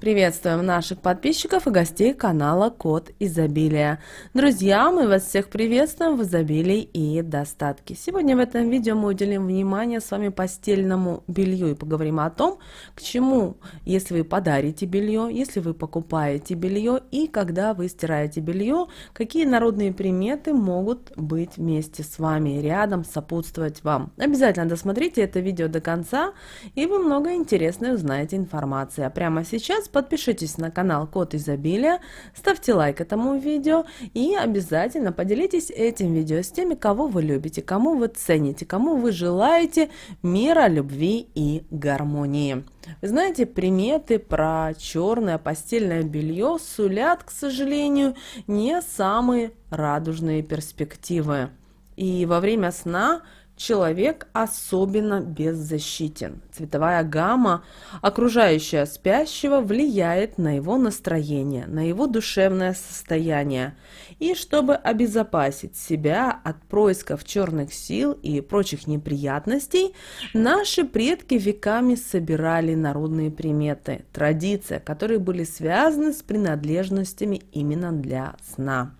Приветствуем наших подписчиков и гостей канала Код Изобилия. Друзья, мы вас всех приветствуем в изобилии и достатке. Сегодня в этом видео мы уделим внимание с вами постельному белью и поговорим о том, к чему, если вы подарите белье, если вы покупаете белье и когда вы стираете белье, какие народные приметы могут быть вместе с вами, рядом, сопутствовать вам. Обязательно досмотрите это видео до конца, и вы много интересной узнаете информации. А прямо сейчас подпишитесь на канал Код Изобилия, ставьте лайк этому видео и обязательно поделитесь этим видео с теми, кого вы любите, кому вы цените, кому вы желаете мира, любви и гармонии. Вы знаете, приметы про черное постельное белье сулят, к сожалению, не самые радужные перспективы. И во время сна человек особенно беззащитен. Цветовая гамма, окружающая спящего, влияет на его настроение, на его душевное состояние. И чтобы обезопасить себя от происков черных сил и прочих неприятностей, наши предки веками собирали народные приметы, традиции, которые были связаны с принадлежностями именно для сна.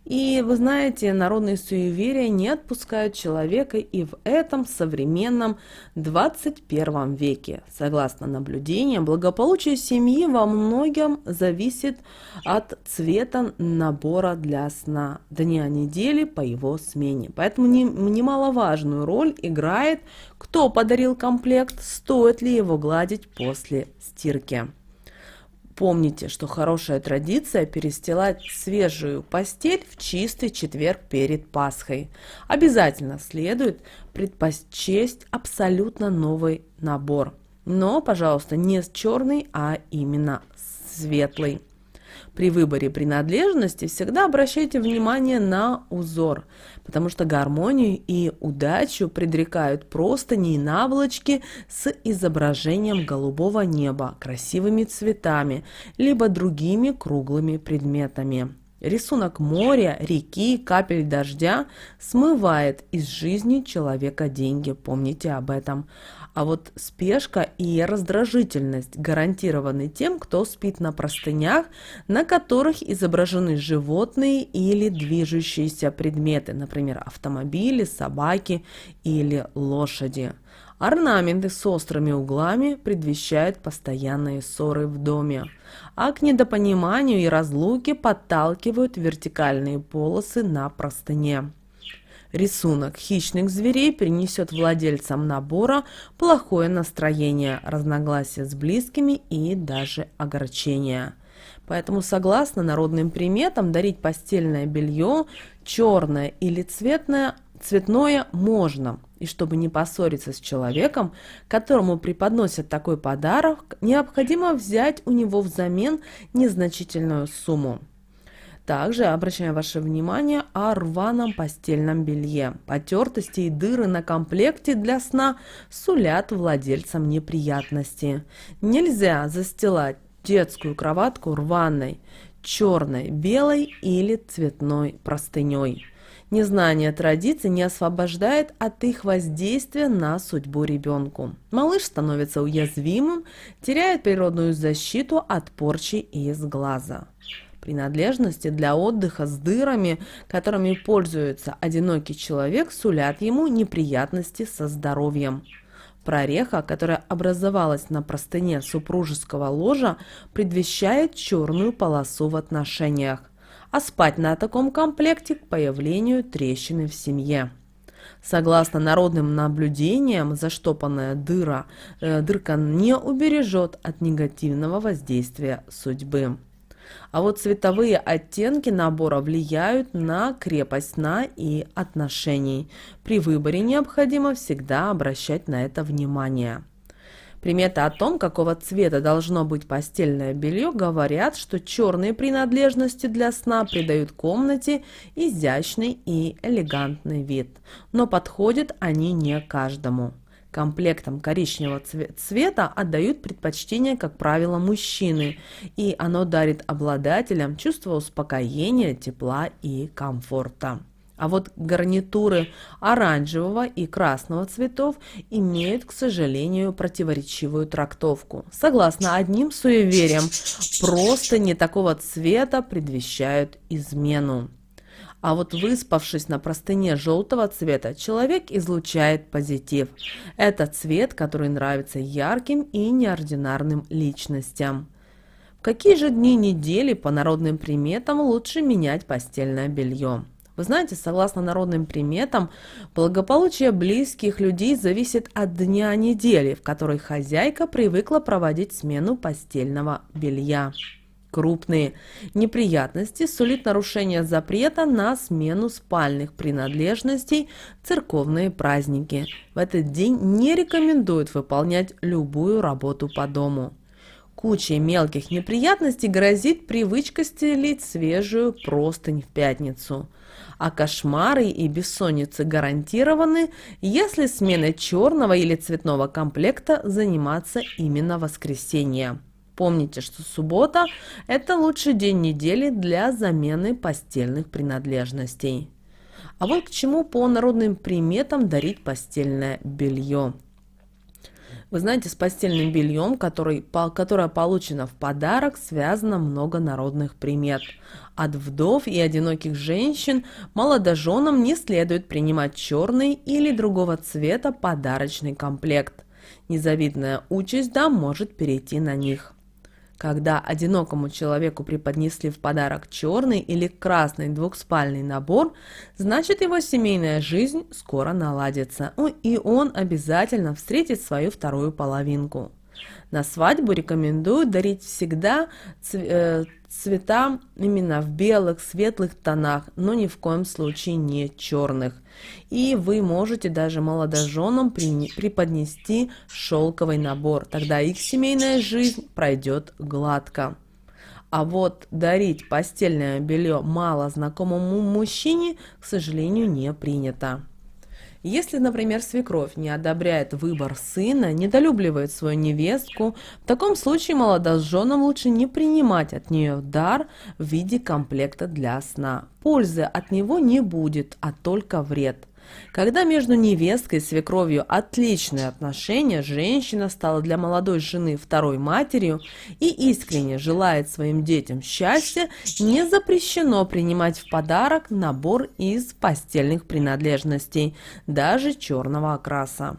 И вы знаете, народные суеверия не отпускают человека и в этом современном 21 веке. Согласно наблюдениям, благополучие семьи во многом зависит от цвета набора для сна, дня недели по его смене. Поэтому немаловажную роль играет, кто подарил комплект, стоит ли его гладить после стирки. Помните, что хорошая традиция перестилать свежую постель в чистый четверг перед Пасхой. Обязательно следует предпочесть абсолютно новый набор. Но, пожалуйста, не черный, а именно светлый. При выборе принадлежности всегда обращайте внимание на узор, потому что гармонию и удачу предрекают простыни и наволочки с изображением голубого неба, красивыми цветами, либо другими круглыми предметами. Рисунок моря, реки, капель дождя смывает из жизни человека деньги, помните об этом. А вот спешка и раздражительность гарантированы тем, кто спит на простынях, на которых изображены животные или движущиеся предметы, например, автомобили, собаки или лошади. Орнаменты с острыми углами предвещают постоянные ссоры в доме, а к недопониманию и разлуке подталкивают вертикальные полосы на простыне. Рисунок хищных зверей принесет владельцам набора плохое настроение, разногласия с близкими и даже огорчение. Поэтому, согласно народным приметам, дарить постельное белье черное или цветное можно. И чтобы не поссориться с человеком, которому преподносят такой подарок, необходимо взять у него взамен незначительную сумму. Также обращаем ваше внимание о рваном постельном белье. Потертости и дыры на комплекте для сна сулят владельцам неприятности. Нельзя застилать детскую кроватку рваной, черной, белой или цветной простыней. Незнание традиций не освобождает от их воздействия на судьбу ребенку. Малыш становится уязвимым, теряет природную защиту от порчи из глаза. Принадлежности для отдыха с дырами, которыми пользуется одинокий человек, сулят ему неприятности со здоровьем. Прореха, которая образовалась на простыне супружеского ложа, предвещает черную полосу в отношениях, а спать на таком комплекте к появлению трещины в семье. Согласно народным наблюдениям, заштопанная дырка не убережет от негативного воздействия судьбы. А вот цветовые оттенки набора влияют на крепость сна и отношений. При выборе необходимо всегда обращать на это внимание. Приметы о том, какого цвета должно быть постельное белье, говорят, что черные принадлежности для сна придают комнате изящный и элегантный вид, но подходят они не каждому. Комплектам коричневого цвета отдают предпочтение, как правило, мужчины, и оно дарит обладателям чувство успокоения, тепла и комфорта. А вот гарнитуры оранжевого и красного цветов имеют, к сожалению, противоречивую трактовку. Согласно одним суевериям, просто не такого цвета предвещают измену. А вот выспавшись на простыне желтого цвета, человек излучает позитив. Это цвет, который нравится ярким и неординарным личностям. В какие же дни недели по народным приметам лучше менять постельное белье? Вы знаете, согласно народным приметам, благополучие близких людей зависит от дня недели, в которой хозяйка привыкла проводить смену постельного белья. Крупные неприятности сулит нарушение запрета на смену спальных принадлежностей в церковные праздники. В этот день не рекомендуют выполнять любую работу по дому. Кучей мелких неприятностей грозит привычка стелить свежую простынь в пятницу. А кошмары и бессонницы гарантированы, если сменой черного или цветного комплекта заниматься именно в воскресенье. Помните, что суббота – это лучший день недели для замены постельных принадлежностей. А вот к чему по народным приметам дарить постельное белье. Вы знаете, с постельным бельем, которое получено в подарок, связано много народных примет. От вдов и одиноких женщин молодоженам не следует принимать черный или другого цвета подарочный комплект. Незавидная участь может перейти на них. Когда одинокому человеку преподнесли в подарок черный или красный двухспальный набор, значит, его семейная жизнь скоро наладится, и он обязательно встретит свою вторую половинку. На свадьбу рекомендуют дарить всегда цвета именно в белых, светлых тонах, но ни в коем случае не черных. И вы можете даже молодоженам преподнести шелковый набор, тогда их семейная жизнь пройдет гладко. А вот дарить постельное белье мало знакомому мужчине, к сожалению, не принято. Если, например, свекровь не одобряет выбор сына, недолюбливает свою невестку, в таком случае молодоженам лучше не принимать от нее дар в виде комплекта для сна. Пользы от него не будет, а только вред. Когда между невесткой и свекровью отличные отношения, женщина стала для молодой жены второй матерью и искренне желает своим детям счастья, не запрещено принимать в подарок набор из постельных принадлежностей, даже черного окраса.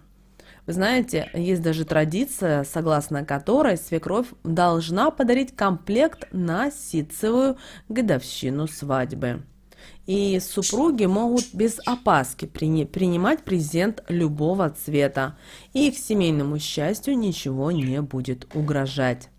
Вы знаете, есть даже традиция, согласно которой свекровь должна подарить комплект на ситцевую годовщину свадьбы. И супруги могут без опаски принимать презент любого цвета, и их семейному счастью ничего не будет угрожать.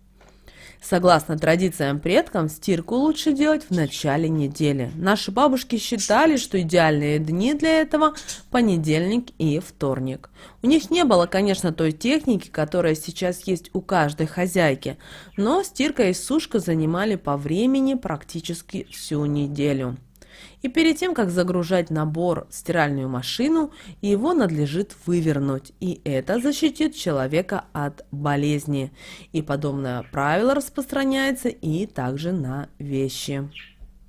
Согласно традициям предкам, стирку лучше делать в начале недели. Наши бабушки считали, что идеальные дни для этого – понедельник и вторник. У них не было, конечно, той техники, которая сейчас есть у каждой хозяйки, но стирка и сушка занимали по времени практически всю неделю. И перед тем, как загружать набор в стиральную машину, его надлежит вывернуть, и это защитит человека от болезни. И подобное правило распространяется и также на вещи.